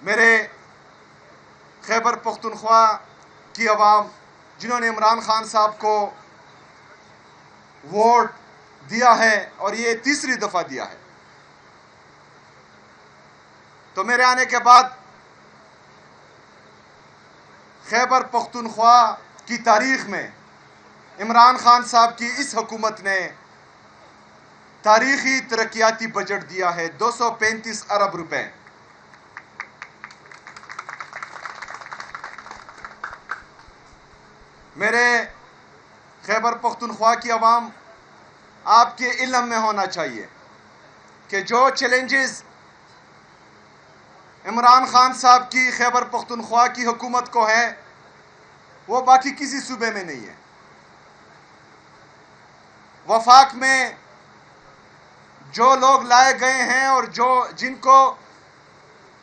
میرے خیبر پختونخوا کی عوام جنہوں نے عمران خان صاحب کو ووٹ دیا ہے اور یہ تیسری دفعہ دیا ہے، تو میرے آنے کے بعد خیبر پختونخوا کی تاریخ میں عمران خان صاحب کی اس حکومت نے تاریخی ترقیاتی بجٹ دیا ہے 235 ارب روپے۔ میرے خیبر پختونخوا کی عوام آپ کے علم میں ہونا چاہیے کہ جو چیلنجز عمران خان صاحب کی خیبر پختونخوا کی حکومت کو ہے وہ باقی کسی صوبے میں نہیں ہے۔ وفاق میں جو لوگ لائے گئے ہیں اور جن کو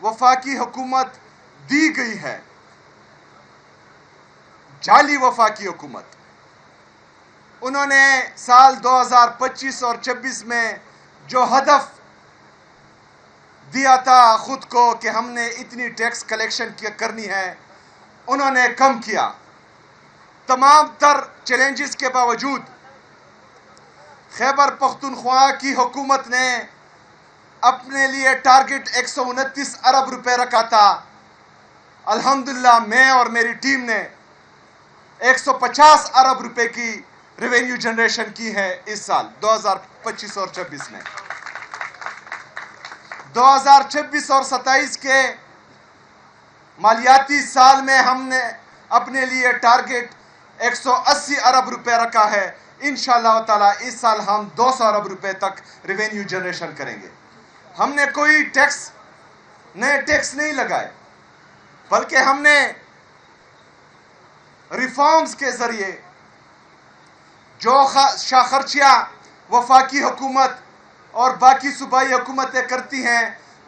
وفاقی حکومت دی گئی ہے، جعلی وفاقی حکومت، انہوں نے سال 2025 اور 26 میں جو ہدف دیا تھا خود کو کہ ہم نے اتنی ٹیکس کلیکشن کرنی ہے، انہوں نے کم کیا۔ تمام تر چیلنجز کے باوجود خیبر پختونخوا کی حکومت نے اپنے لیے ٹارگٹ 129 ارب روپے رکھا تھا۔ الحمدللہ میں اور میری ٹیم نے 150 ارب روپے کی ریونیو جنریشن کی ہے اس سال 2025 اور 26 میں۔ 2026 اور 27 کے مالیاتی سال میں ہم نے اپنے لیے ٹارگٹ 180 ارب روپے رکھا ہے۔ انشاءاللہ تعالی اس سال ہم 200 ارب روپے تک ریونیو جنریشن کریں گے۔ ہم نے کوئی نئے ٹیکس نہیں لگائے، بلکہ ہم نے ریفارمز کے ذریعے جو خرچیاں وفاقی حکومت اور باقی صوبائی حکومتیں کرتی ہیں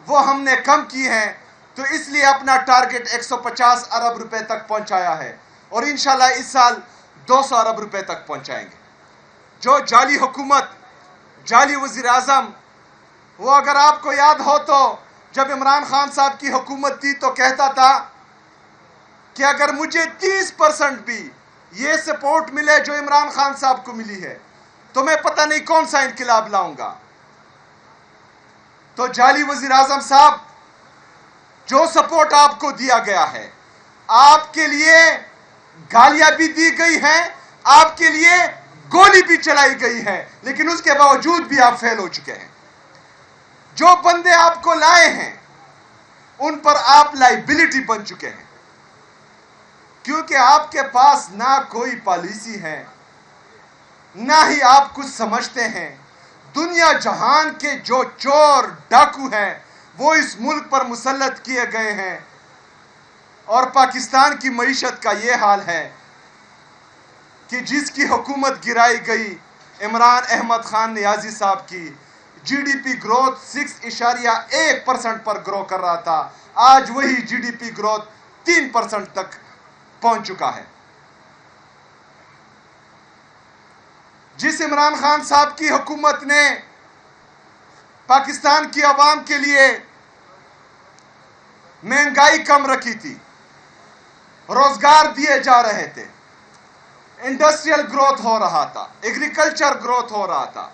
وہ ہم نے کم کی ہیں، تو اس لیے اپنا ٹارگٹ 150 ارب روپے تک پہنچایا ہے اور انشاءاللہ اس سال 200 ارب روپے تک پہنچائیں گے۔ جو جعلی حکومت، جعلی وزیر اعظم، وہ اگر آپ کو یاد ہو تو جب عمران خان صاحب کی حکومت تھی تو کہتا تھا کہ اگر مجھے 30% بھی یہ سپورٹ ملے جو عمران خان صاحب کو ملی ہے تو میں پتہ نہیں کون سا انقلاب لاؤں گا۔ تو جعلی وزیر اعظم صاحب، جو سپورٹ آپ کو دیا گیا ہے، آپ کے لیے گالیاں بھی دی گئی ہیں، آپ کے لیے گولی بھی چلائی گئی ہے، لیکن اس کے باوجود بھی آپ فیل ہو چکے ہیں۔ جو بندے آپ کو لائے ہیں ان پر آپ لائبلٹی بن چکے ہیں، کیونکہ آپ کے پاس نہ کوئی پالیسی ہے، نہ ہی آپ کچھ سمجھتے ہیں۔ دنیا جہان کے جو چور ڈاکو ہیں وہ اس ملک پر مسلط کیے گئے ہیں، اور پاکستان کی معیشت کا یہ حال ہے کہ جس کی حکومت گرائی گئی عمران احمد خان نیازی صاحب کی، جی ڈی پی گروتھ 6.1% پر گرو کر رہا تھا، آج وہی جی ڈی پی گروتھ 3% تک پہنچ چکا ہے۔ جس عمران خان صاحب کی حکومت نے پاکستان کی عوام کے لیے مہنگائی کم رکھی تھی، روزگار دیے جا رہے تھے، انڈسٹریل گروتھ ہو رہا تھا، ایگریکلچر گروتھ ہو رہا تھا،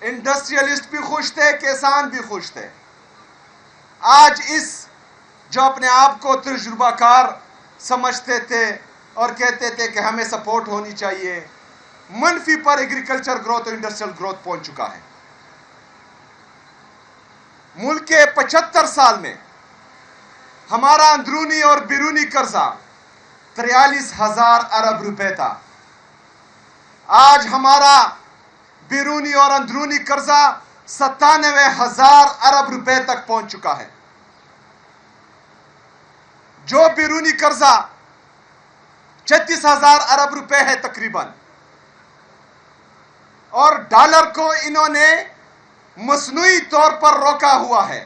انڈسٹریلسٹ بھی خوش تھے، کسان بھی خوش تھے، آج جو اپنے آپ کو تجربہ کار سمجھتے تھے اور کہتے تھے کہ ہمیں سپورٹ ہونی چاہیے، منفی پر ایگریکلچر گروتھ اور انڈسٹریل گروتھ پہنچ چکا ہے۔ ملک کے 75 سال میں ہمارا اندرونی اور بیرونی قرضہ 43,000 ارب روپے تھا، آج ہمارا بیرونی اور اندرونی قرضہ 97,000 ارب روپے تک پہنچ چکا ہے۔ جو بیرونی قرضہ 36,000 ارب روپے ہے تقریباً، اور ڈالر کو انہوں نے مصنوعی طور پر روکا ہوا ہے۔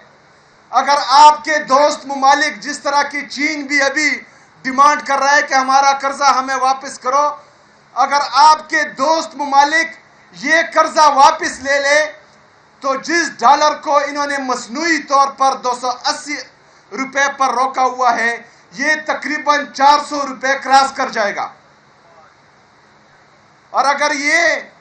اگر آپ کے دوست ممالک جس طرح کی چین بھی ابھی ڈیمانڈ کر رہا ہے کہ ہمارا قرضہ ہمیں واپس کرو، اگر آپ کے دوست ممالک یہ قرضہ واپس لے لے تو جس ڈالر کو انہوں نے مصنوعی طور پر रुपए पर रोका हुआ है, ये तकरीबन 400 रुपए क्रॉस कर जाएगा। और अगर ये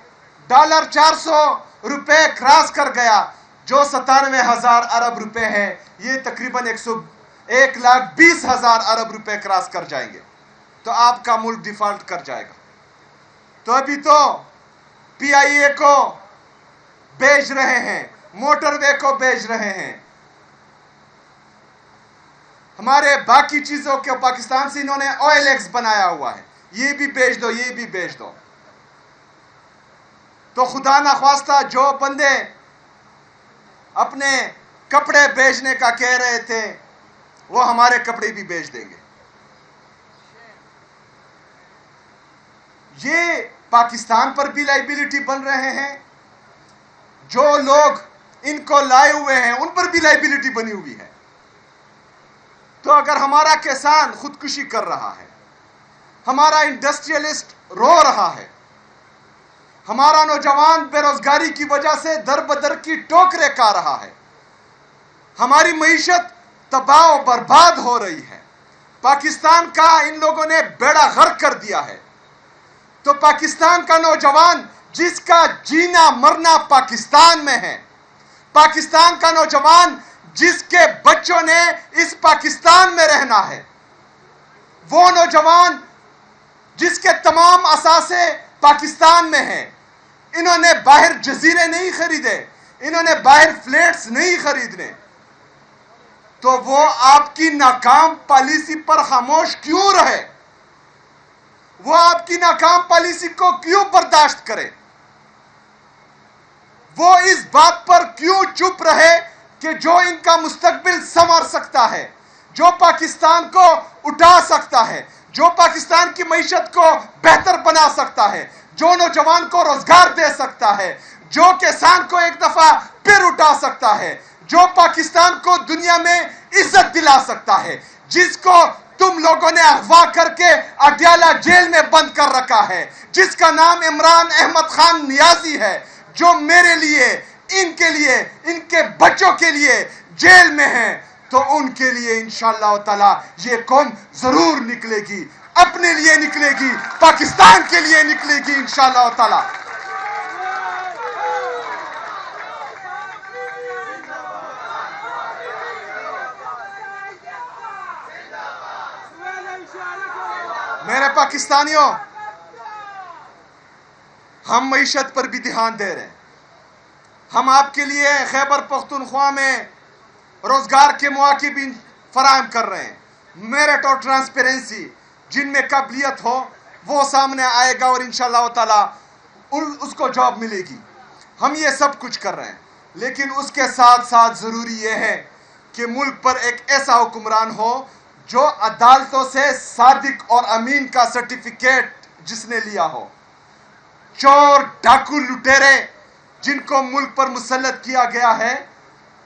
डॉलर 400 रुपए क्रॉस कर गया, जो 97,000 अरब रुपए है, ये तकरीबन 1,20,000 अरब रुपए क्रॉस कर जाएंगे, तो आपका मुल्क डिफॉल्ट कर जाएगा। तो अभी तो PIA को बेच रहे हैं, मोटरवे को बेच रहे हैं, हमारे बाकी चीजों के पाकिस्तान से इन्होंने OLX बनाया हुआ है, ये भी बेच दो, ये भी बेच दो। तो खुदा ना ख्वास्ता जो बंदे अपने कपड़े बेचने का कह रहे थे, वो हमारे कपड़े भी बेच देंगे। ये पाकिस्तान पर भी लाइबिलिटी बन रहे हैं, जो लोग इनको लाए हुए हैं उन पर भी लाइबिलिटी बनी हुई है। तो अगर हमारा किसान खुदकुशी कर रहा है, हमारा इंडस्ट्रियलिस्ट रो रहा है, हमारा नौजवान बेरोजगारी की वजह से दर बदर की टोकरे खा रहा है, हमारी मईशत तबाह और बर्बाद हो रही है, पाकिस्तान का इन लोगों ने बेड़ा गर्क कर दिया है, तो पाकिस्तान का नौजवान जिसका जीना मरना पाकिस्तान में है, पाकिस्तान का नौजवान जिसके बच्चों ने इस पाकिस्तान में रहना है, वो नौजवान जिसके तमाम असासे पाकिस्तान में हैं, इन्होंने बाहर जजीरे नहीं खरीदे, इन्होंने बाहर फ्लैट्स नहीं खरीदने, तो वो आपकी नाकाम पॉलिसी पर खामोश क्यों रहे? वो आपकी नाकाम पॉलिसी को क्यों बर्दाश्त करे? वो इस बात पर क्यों चुप रहे कि जो इनका मुस्तकबिल संवर सकता है, जो पाकिस्तान को उठा सकता है, जो पाकिस्तान की मईशत को बेहतर बना सकता है, जो नौजवान को रोजगार दे सकता है, जो किसान को एक दफा फिर उठा सकता है, जो पाकिस्तान को दुनिया में इज्जत दिला सकता है, जिसको तुम लोगों ने अगवा करके अडयाला जेल में बंद कर रखा है, जिसका नाम इमरान अहमद खान नियाजी है, जो मेरे लिए, इनके लिए, इनके बच्चों के लिए जेल में है, तो उनके लिए इंशाअल्लाह ताला ये कौम जरूर निकलेगी, अपने लिए निकलेगी, पाकिस्तान के लिए निकलेगी इंशाअल्लाह ताला। मेरे पाकिस्तानियों, हम मईशत पर भी ध्यान दे रहे हैं, हम आपके लिए खैबर पख्तूनख्वा में रोजगार के मौके भी फराहम कर रहे हैं, मेरिट और ट्रांसपेरेंसी जिनमें काबिलियत हो वो सामने आएगा और इंशाअल्लाह ताला उसको जॉब मिलेगी। हम ये सब कुछ कर रहे हैं, लेकिन उसके साथ साथ ज़रूरी ये है कि मुल्क पर एक ऐसा हुक्मरान हो जो अदालतों से सादिक और अमीन का सर्टिफिकेट जिसने लिया हो। चोर, डाकू, लुटेरे जिनको मुल्क पर मुसल्लत किया गया है,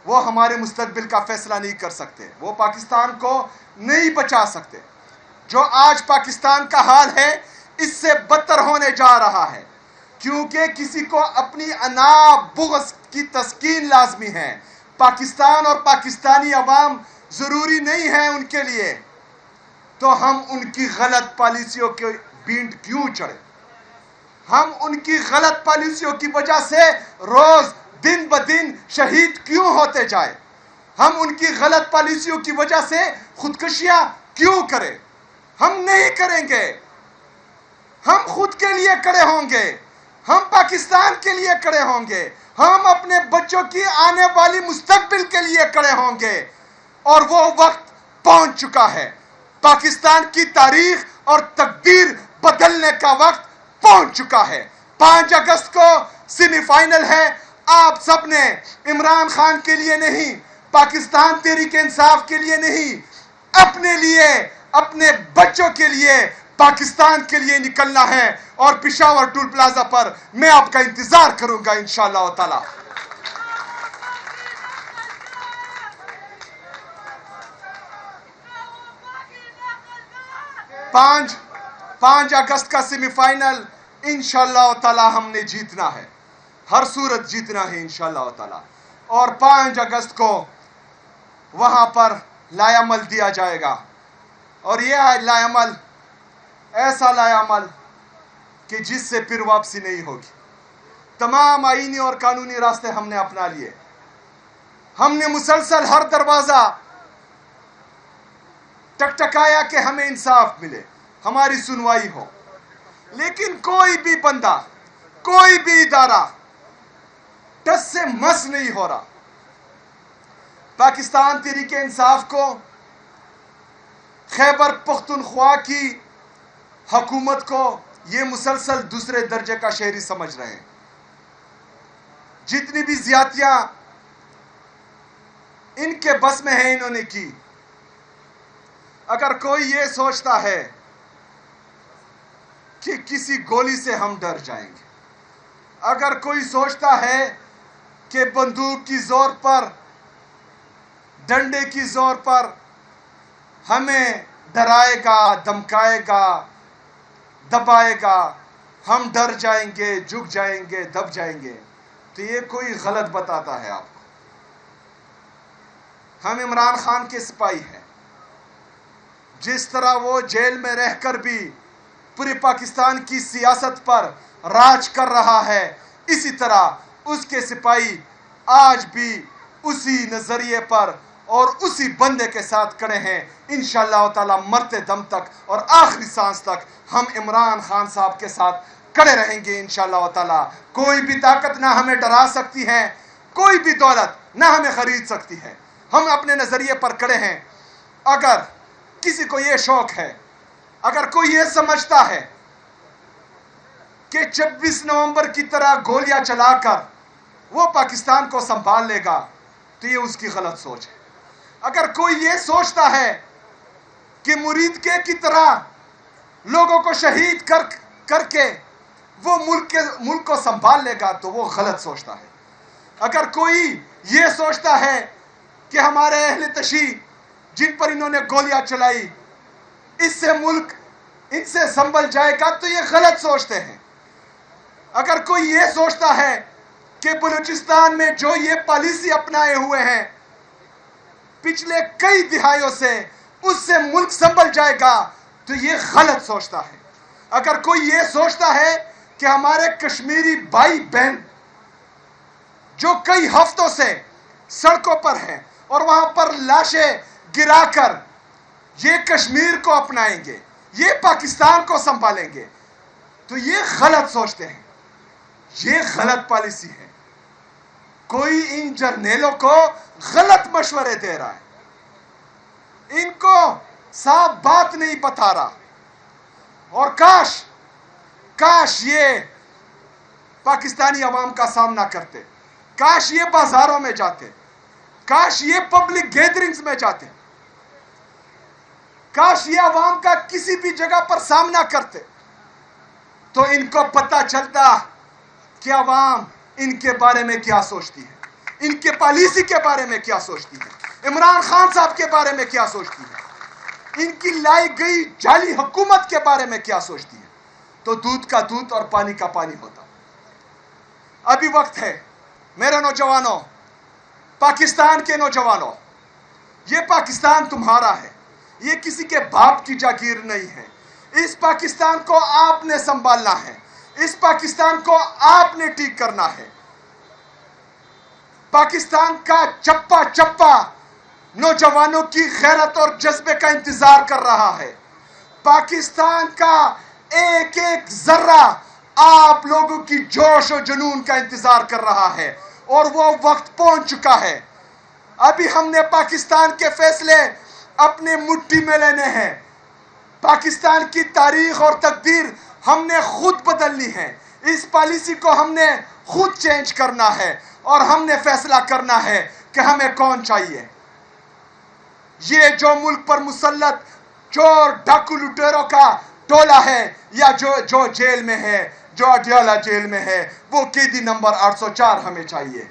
वो हमारे मुस्तकबिल का फैसला नहीं कर सकते, वो पाकिस्तान को नहीं बचा सकते। जो आज पाकिस्तान का हाल है इससे बदतर होने जा रहा है, क्योंकि किसी को अपनी अना बुग़्ज़ की तस्कीन लाजमी है। पाकिस्तान और पाकिस्तानी अवाम ज़रूरी नहीं है उनके लिए, तो हम उनकी गलत पॉलिसियों के बींट क्यों चढ़े? हम उनकी गलत पॉलिसियों की वजह से रोज दिन ब दिन शहीद क्यों होते जाए? हम उनकी गलत पॉलिसियों की वजह से खुदकुशियां क्यों करें? हम नहीं करेंगे, हम खुद के लिए खड़े होंगे, हम पाकिस्तान के लिए खड़े होंगे, हम अपने बच्चों की आने वाली मुस्तकबिल के लिए खड़े होंगे। और वो वक्त पहुंच चुका है, पाकिस्तान की तारीख और तकदीर बदलने का वक्त पहुंच चुका है। 5 अगस्त को सेमीफाइनल है। आप सब ने इमरान खान के लिए नहीं, पाकिस्तान तहरीक इंसाफ के लिए नहीं, अपने लिए, अपने बच्चों के लिए, पाकिस्तान के लिए निकलना है। और पेशावर टोल प्लाजा पर मैं आपका इंतजार करूंगा इंशाअल्लाह ताला। 5 अगस्त का सेमीफाइनल इंशाअल्लाह ताला हमने जीतना है, हर सूरत जीतना है इंशाअल्लाह ताला। और 5 अगस्त को वहां पर लायामल दिया जाएगा, और ये है लायामल, ऐसा लायामल कि जिससे फिर वापसी नहीं होगी। तमाम आईनी और कानूनी रास्ते हमने अपना लिए, हमने मुसलसल हर दरवाजा टकटकाया कि हमें इंसाफ मिले, हमारी सुनवाई हो, लेकिन कोई भी बंदा, कोई भी इदारा टस से मस नहीं हो रहा। पाकिस्तान तहरीक इंसाफ को खैबर पख्तूनख्वा की हुकूमत को ये मुसलसल दूसरे दर्जे का शहरी समझ रहे हैं। जितनी भी ज्यादतियां इनके बस में है इन्होंने की। अगर कोई ये सोचता है कि किसी गोली से हम डर जाएंगे, अगर कोई सोचता है कि बंदूक की जोर पर, डंडे की जोर पर हमें डराएगा, धमकाएगा, दबाएगा, हम डर जाएंगे, झुक जाएंगे, दब जाएंगे, तो ये कोई गलत बताता है आपको। हम इमरान खान के सिपाही हैं। जिस तरह वो जेल में रहकर भी पूरे पाकिस्तान की सियासत पर राज कर रहा है, इसी तरह उसके सिपाही आज भी उसी नजरिए पर और उसी बंदे के साथ खड़े हैं। इंशाअल्लाह ताला मरते दम तक और आखिरी सांस तक हम इमरान खान साहब के साथ खड़े रहेंगे इंशाअल्लाह ताला। कोई भी ताकत ना हमें डरा सकती है, कोई भी दौलत ना हमें खरीद सकती है। हम अपने नजरिए पर खड़े हैं। अगर किसी को ये शौक है, अगर कोई ये समझता है कि 26 नवंबर की तरह गोलियां चलाकर वो पाकिस्तान को संभाल लेगा, तो ये उसकी गलत सोच है। अगर कोई ये सोचता है कि मुरीद की तरह लोगों को शहीद करके वो मुल्क को संभाल लेगा, तो वो गलत सोचता है। अगर कोई ये सोचता है कि हमारे अहले तशी जिन पर इन्होंने गोलियां चलाई, इससे मुल्क इनसे संभल जाएगा, तो ये गलत सोचते हैं। अगर कोई ये सोचता है कि बलूचिस्तान में जो ये पॉलिसी अपनाए हुए हैं पिछले कई दिहाइयों से, उससे मुल्क संभल जाएगा, तो ये गलत सोचता है। अगर कोई ये सोचता है कि हमारे कश्मीरी भाई बहन जो कई हफ्तों से सड़कों पर हैं और वहां पर लाशें गिराकर ये कश्मीर को अपनाएंगे, ये पाकिस्तान को संभालेंगे, तो ये गलत सोचते हैं। ये गलत पॉलिसी है। कोई इन जर्नेलों को गलत मशवरे दे रहा है, इनको साफ बात नहीं बता रहा। और काश ये पाकिस्तानी अवाम का सामना करते, काश ये बाजारों में जाते, काश ये पब्लिक गैदरिंग्स में जाते, काश ये अवाम का किसी भी जगह पर सामना करते, तो इनको पता चलता कि अवाम इनके बारे में क्या सोचती है, इनके पॉलिसी के बारे में क्या सोचती है, इमरान खान साहब के बारे में क्या सोचती है, इनकी लाई गई जाली हुकूमत के बारे में क्या सोचती है। तो दूध का दूध और पानी का पानी होता। अभी वक्त है मेरे नौजवानों, पाकिस्तान के नौजवानों, ये पाकिस्तान तुम्हारा है, ये किसी के बाप की जागीर नहीं है। इस पाकिस्तान को आपने संभालना है, इस पाकिस्तान को आपने ठीक करना है। पाकिस्तान का चप्पा चप्पा नौजवानों की गैरत और जज्बे का इंतजार कर रहा है। पाकिस्तान का एक एक जर्रा आप लोगों की जोश और जुनून का इंतजार कर रहा है, और वो वक्त पहुंच चुका है। अभी हमने पाकिस्तान के फैसले अपने मुट्ठी में लेने हैं। पाकिस्तान की तारीख और तकदीर हमने खुद बदलनी है। इस पॉलिसी को हमने खुद चेंज करना है, और हमने फैसला करना है कि हमें कौन चाहिए। ये जो मुल्क पर मुसल्लत चोर डाकू लुटेरों का टोला है, या जो जेल में है, जो अडियाला जेल में है, वो कैदी नंबर 804 हमें चाहिए।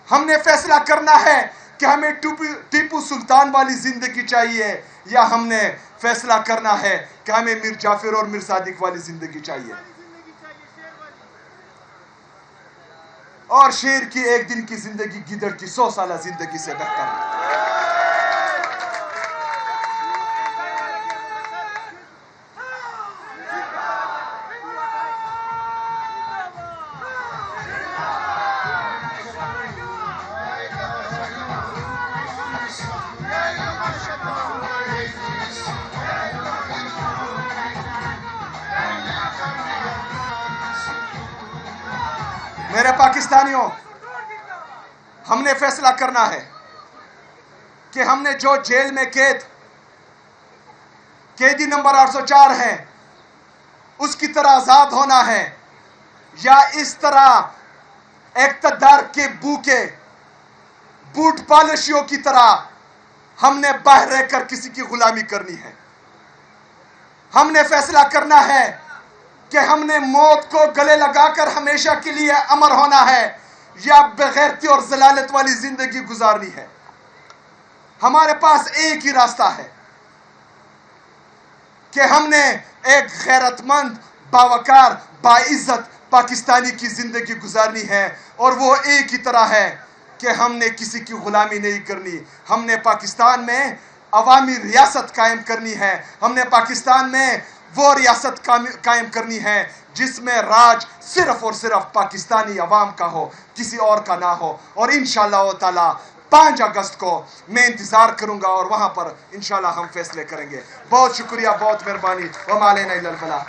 हमने फैसला करना है कि हमें टीपू सुल्तान वाली जिंदगी चाहिए, या हमने फैसला करना है कि हमें मीर जाफर और मीर सादिक वाली जिंदगी चाहिए। और शेर की एक दिन की जिंदगी गिदड़ की 100 साल जिंदगी से बेहतर है। میرے پاکستانیوں، ہم نے فیصلہ کرنا ہے کہ ہم نے جو جیل میں قیدی نمبر 804 ہے اس کی طرح آزاد ہونا ہے، یا اس طرح اقتدار کے بوٹ پالشیوں کی طرح ہم نے باہر رہ کر کسی کی غلامی کرنی ہے۔ ہم نے فیصلہ کرنا ہے کہ ہم نے موت کو گلے لگا کر ہمیشہ کے لیے امر ہونا ہے یا بغیرتی اور ذلالت والی زندگی گزارنی ہے۔ ہمارے پاس ایک ہی راستہ ہے کہ ہم نے ایک غیرت مند، باوقار، باعزت پاکستانی کی زندگی گزارنی ہے، اور وہ ایک ہی طرح ہے کہ ہم نے کسی کی غلامی نہیں کرنی۔ ہم نے پاکستان میں عوامی ریاست قائم کرنی ہے، ہم نے پاکستان میں وہ ریاست قائم کرنی ہے جس میں راج صرف اور صرف پاکستانی عوام کا ہو، کسی اور کا نہ ہو۔ اور انشاءاللہ تعالی 5 اگست کو میں انتظار کروں گا اور وہاں پر انشاءاللہ ہم فیصلے کریں گے۔ بہت شکریہ، بہت مہربانی۔ وما علینا الا البلاغ۔